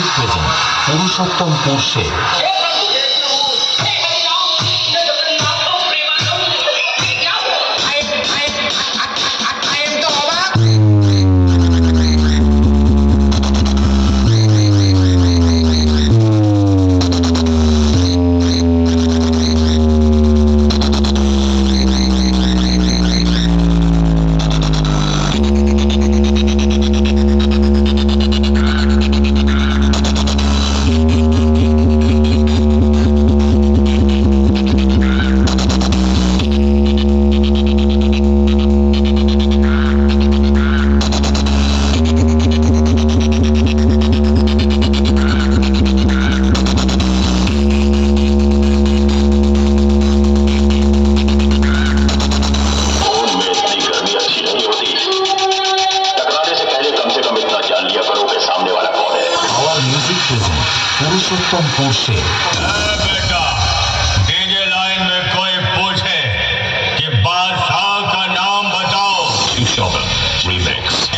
Music present Purushottam পুরুষে music present पुरुषोत्तम पुरशे। बेटा, DJ line में कोई पूछे कि बादशाह का नाम बताओ। रीमिक्स।